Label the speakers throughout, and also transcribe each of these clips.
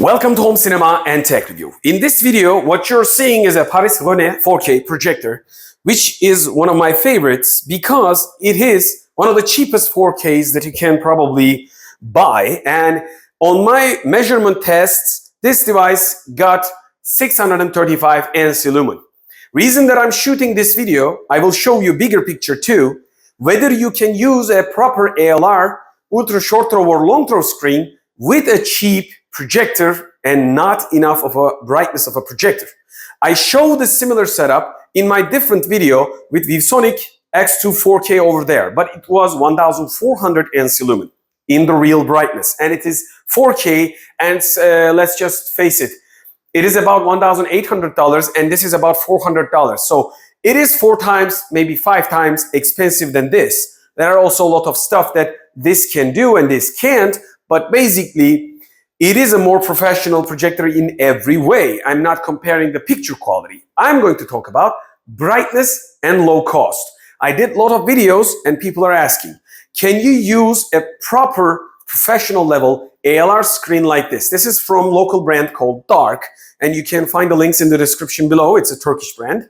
Speaker 1: Welcome to Home Cinema and Tech Review. In this video, what you're seeing is a Paris René 4K projector, which is one of my favorites because it is one of the cheapest 4Ks that you can probably buy. And on my measurement tests, this device got 635 ANSI lumen. Reason that I'm shooting this video, I will show you bigger picture too, whether you can use a proper ALR, ultra short throw or long throw screen with a cheap projector and not enough of a brightness of a projector. I showed a similar setup in my different video with ViewSonic X2 4K over there, but it was 1400 ANSI lumen in the real brightness, and it is 4K, and let's just face it, it is about $1,800 and this is about $400. So it is 4 times, maybe 5 times expensive than this. There are also a lot of stuff that this can do and this can't, but basically it is a more professional projector in every way. I'm not comparing the picture quality. I'm going to talk about brightness and low cost. I did a lot of videos and people are asking, can you use a proper professional level ALR screen like this? This is from local brand called Dark, and you can find the links in the description below. It's a Turkish brand.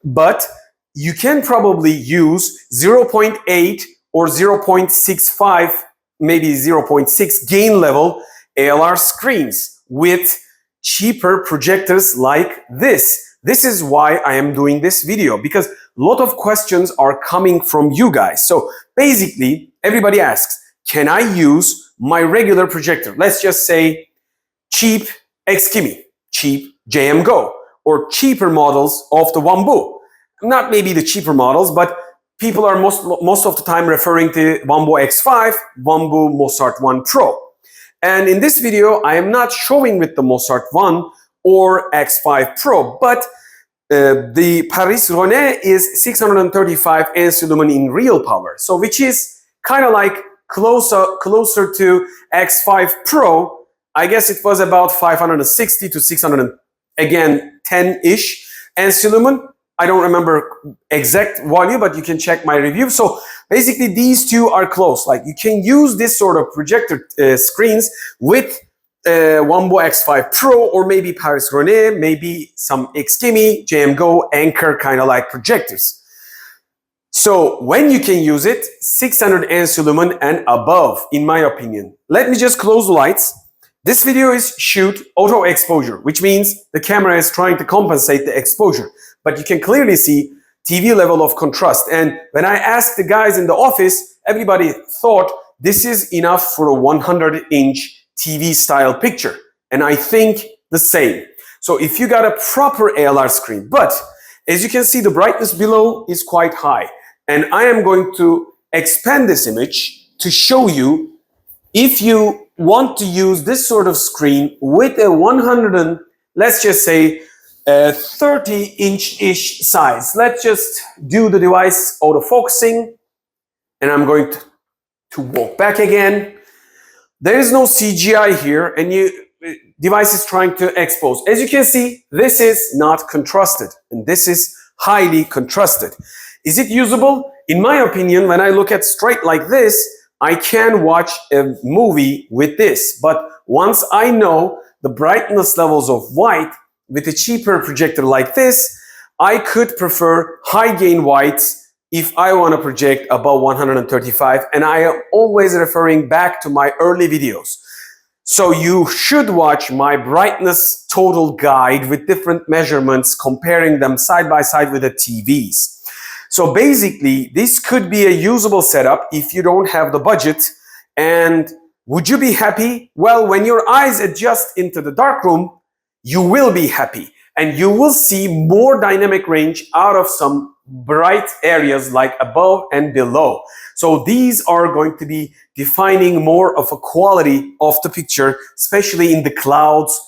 Speaker 1: But you can probably use 0.8 or 0.65, maybe 0.6 gain level ALR screens with cheaper projectors like this. This is why I am doing this video, because a lot of questions are coming from you guys. So basically, everybody asks, can I use my regular projector? Let's just say cheap Xkimi, cheap JM Go, or cheaper models of the Wambu. Not maybe the cheaper models, but people are most of the time referring to Wambu X5, Wambu Mozart 1 Pro. And in this video, I am not showing with the Mozart 1 or X5 Pro, but the Paris René is 635 ANSI lumen in real power. So which is kind of like closer to X5 Pro. I guess it was about 560 to 600, again, 10-ish ANSI lumen. I don't remember exact value, but you can check my review. So basically these two are close. Like you can use this sort of projector screens with Wambu X5 Pro or maybe Paris René, maybe some Xkimi, JM Go, Anchor kind of like projectors. So when you can use it, 600 ANSI lumen and above, in my opinion. Let me just close the lights. This video is shoot auto exposure, which means the camera is trying to compensate the exposure. But you can clearly see TV level of contrast. And when I asked the guys in the office, everybody thought this is enough for a 100-inch TV style picture. And I think the same. So if you got a proper ALR screen, but as you can see, the brightness below is quite high. And I am going to expand this image to show you if you want to use this sort of screen with a let's just say 30-inch-ish size. Let's just do the device autofocusing, and I'm going to walk back again. There is no CGI here, and device is trying to expose. As you can see, this is not contrasted, and this is highly contrasted. Is it usable? In my opinion, when I look at straight like this, I can watch a movie with this. But once I know the brightness levels of white, with a cheaper projector like this, I could prefer high gain whites if I want to project above 135, and I am always referring back to my early videos. So you should watch my brightness total guide with different measurements, comparing them side by side with the TVs. So basically, this could be a usable setup if you don't have the budget. And would you be happy? Well, when your eyes adjust into the darkroom, you will be happy and you will see more dynamic range out of some bright areas like above and below. So these are going to be defining more of a quality of the picture, especially in the clouds,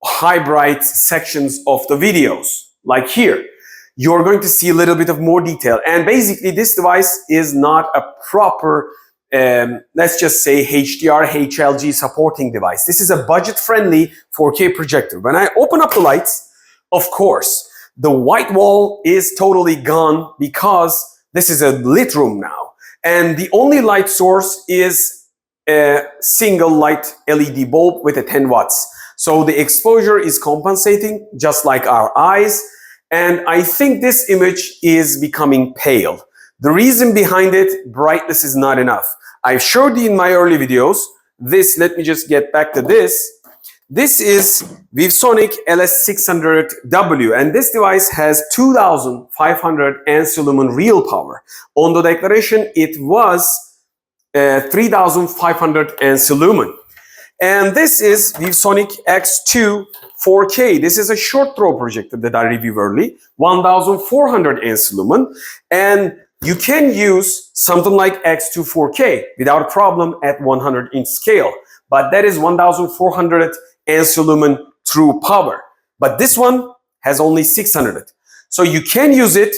Speaker 1: high bright sections of the videos. Like here, you're going to see a little bit of more detail. And basically this device is not a proper let's just say HDR, HLG supporting device. This is a budget-friendly 4K projector. When I open up the lights, of course, the white wall is totally gone because this is a lit room now. And the only light source is a single light LED bulb with a 10 watts. So the exposure is compensating just like our eyes. And I think this image is becoming pale. The reason behind it, brightness is not enough. I've showed you in my early videos. This, let me just get back to this. This is ViewSonic LS600W, and this device has 2500 ANSI lumen real power. On the declaration, it was 3500 ANSI lumen. And this is ViewSonic X2 4K. This is a short throw projector that I reviewed early, 1400 ANSI lumen. And you can use something like X2 4K without a problem at 100-inch scale. But that is 1400 ANSI lumen true power. But this one has only 600. So you can use it,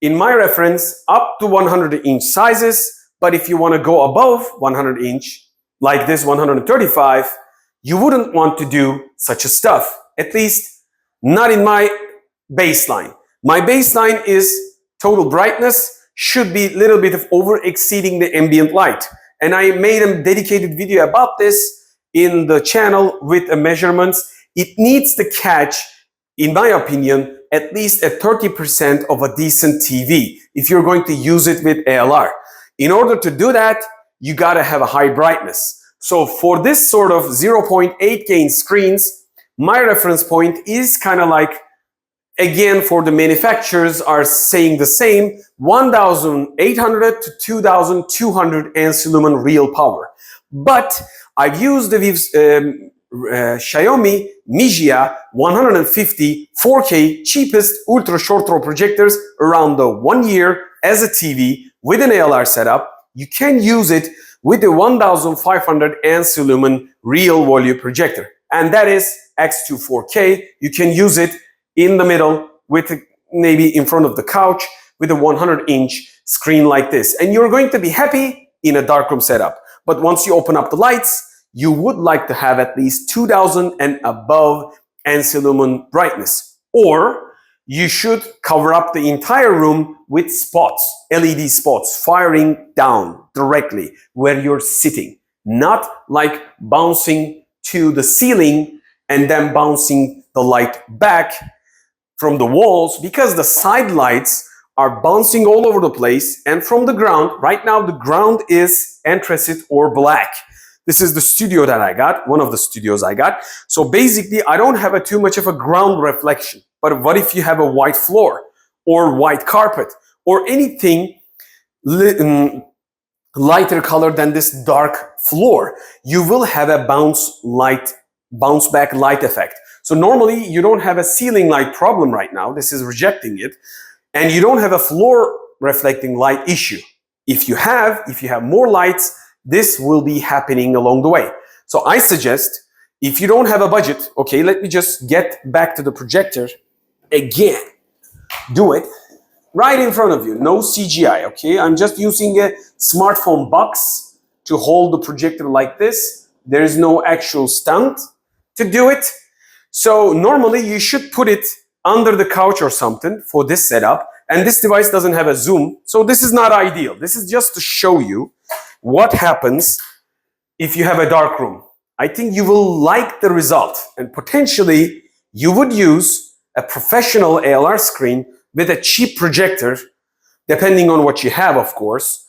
Speaker 1: in my reference, up to 100-inch sizes. But if you want to go above 100-inch, like this 135, you wouldn't want to do such a stuff. At least not in my baseline. My baseline is total brightness should be a little bit of over exceeding the ambient light. And I made a dedicated video about this in the channel with the measurements. It needs to catch, in my opinion, at least at 30% of a decent TV if you're going to use it with ALR. In order to do that, you gotta have a high brightness. So for this sort of 0.8 gain screens, my reference point is kind of like, again, for the manufacturers are saying the same, 1800 to 2200 ANSI lumen real power. But I've used the Xiaomi Mijia 150 4K cheapest ultra short throw projectors around the 1 year as a TV with an ALR setup. You can use it with the 1500 ANSI lumen real volume projector. And that is X2 4K. You can use it in the middle with maybe in front of the couch with a 100-inch screen like this. And you're going to be happy in a darkroom setup. But once you open up the lights, you would like to have at least 2000 and above ANSI lumen brightness. Or you should cover up the entire room with spots, LED spots, firing down directly where you're sitting. Not like bouncing to the ceiling and then bouncing the light back from the walls, because the side lights are bouncing all over the place. And from the ground, right now the ground is anthracite or black. This is the studio that I got, one of the studios I got. So basically, I don't have too much of a ground reflection. But what if you have a white floor or white carpet or anything lighter color than this dark floor? You will have a bounce back light effect. So normally you don't have a ceiling light problem right now. This is rejecting it. And you don't have a floor reflecting light issue. If you have more lights, this will be happening along the way. So I suggest, if you don't have a budget, okay, let me just get back to the projector again. Do it right in front of you. No CGI, okay? I'm just using a smartphone box to hold the projector like this. There is no actual stand to do it. So normally you should put it under the couch or something for this setup. And this device doesn't have a zoom. So this is not ideal. This is just to show you what happens if you have a dark room. I think you will like the result. And potentially you would use a professional ALR screen with a cheap projector, depending on what you have, of course.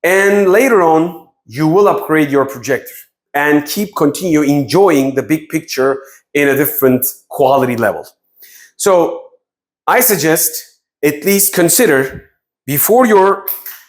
Speaker 1: And later on, you will upgrade your projector and continue enjoying the big picture in a different quality level. So I suggest at least consider, before you're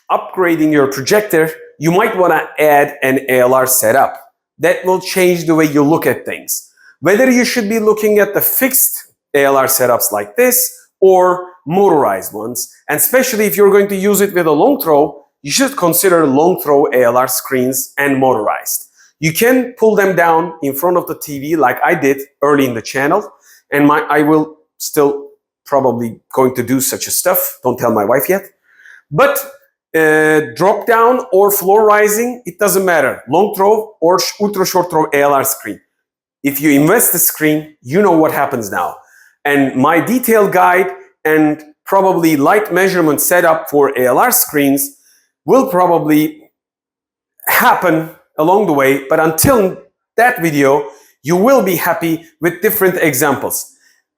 Speaker 1: upgrading your projector, you might want to add an ALR setup. That will change the way you look at things. Whether you should be looking at the fixed ALR setups like this or motorized ones. And especially if you're going to use it with a long throw, you should consider long throw ALR screens and motorized. You can pull them down in front of the TV like I did early in the channel. And I will still probably going to do such a stuff. Don't tell my wife yet. But drop down or floor rising, it doesn't matter. Long throw or ultra short throw ALR screen. If you invest the screen, you know what happens now. And my detailed guide and probably light measurement setup for ALR screens will probably happen along the way. But until that video, you will be happy with different examples.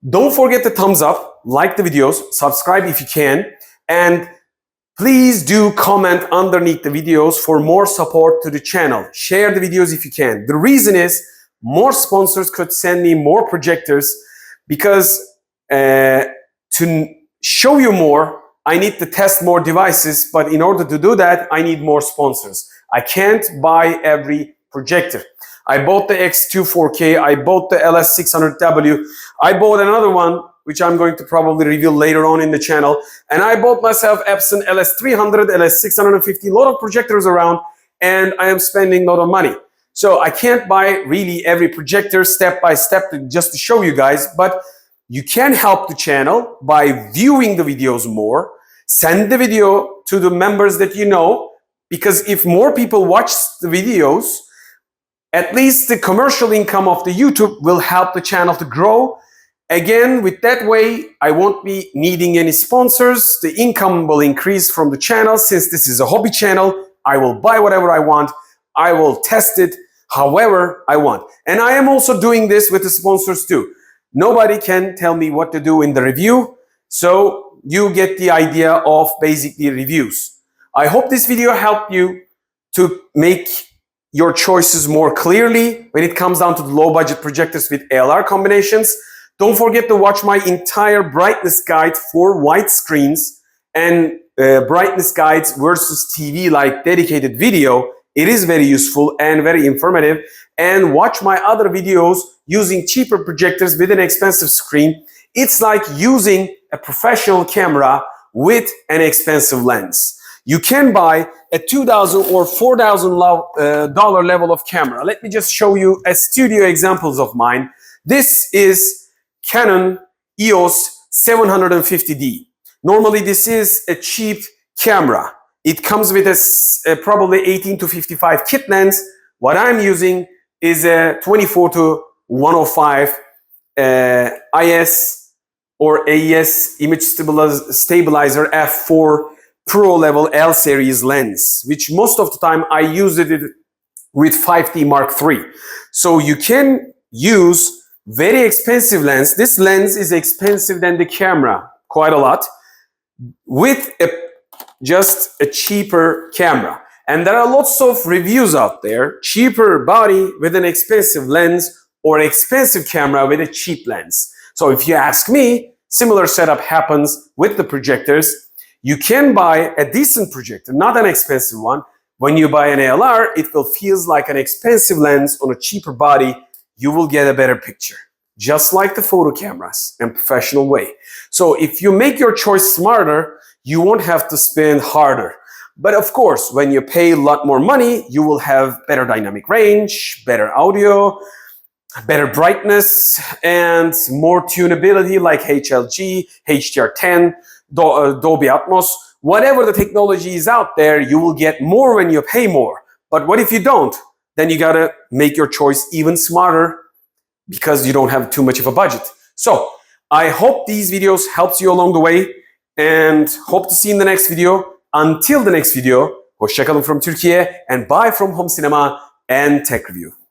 Speaker 1: Don't forget the thumbs up, like the videos, subscribe if you can, and please do comment underneath the videos for more support to the channel. Share the videos if you can. The reason is more sponsors could send me more projectors because to show you more, I need to test more devices, but in order to do that, I need more sponsors. I can't buy every projector. I bought the X2 4K, I bought the LS600W, I bought another one, which I'm going to probably reveal later on in the channel, and I bought myself Epson LS300, LS650, a lot of projectors around, and I am spending a lot of money. So I can't buy really every projector step by step just to show you guys, but you can help the channel by viewing the videos more, send the video to the members that you know, because if more people watch the videos, at least the commercial income of the YouTube will help the channel to grow. Again, with that way, I won't be needing any sponsors. The income will increase from the channel. Since this is a hobby channel, I will buy whatever I want. I will test it however I want. And I am also doing this with the sponsors too. Nobody can tell me what to do in the review, so you get the idea of basically reviews. I hope this video helped you to make your choices more clearly when it comes down to the low budget projectors with ALR combinations. Don't forget to watch my entire brightness guide for white screens and brightness guides versus TV like dedicated video. It is very useful and very informative. And watch my other videos using cheaper projectors with an expensive screen. It's like using a professional camera with an expensive lens. You can buy a $2,000 or $4,000 level of camera. Let me just show you a studio examples of mine. This is Canon EOS 750D. Normally this is a cheap camera. It comes with a probably 18 to 55 kit lens. What I'm using is a 24 to 105 IS or AES image stabilizer f4 Pro level L series lens, which most of the time I use it with 5D Mark III. So you can use very expensive lens. This lens is expensive than the camera quite a lot with just a cheaper camera. And there are lots of reviews out there, cheaper body with an expensive lens or expensive camera with a cheap lens. So if you ask me, similar setup happens with the projectors. You can buy a decent projector, not an expensive one. When you buy an ALR, it will feel like an expensive lens on a cheaper body. You will get a better picture, just like the photo cameras in a professional way. So if you make your choice smarter, you won't have to spend harder. But of course, when you pay a lot more money, you will have better dynamic range, better audio, better brightness, and more tunability like HLG, HDR10, Dolby Atmos. Whatever the technology is out there, you will get more when you pay more. But what if you don't? Then you gotta make your choice even smarter because you don't have too much of a budget. So I hope these videos helps you along the way and hope to see you in the next video. Until the next video, hoşça kalın from Turkey and bye from Home Cinema and Tech Review.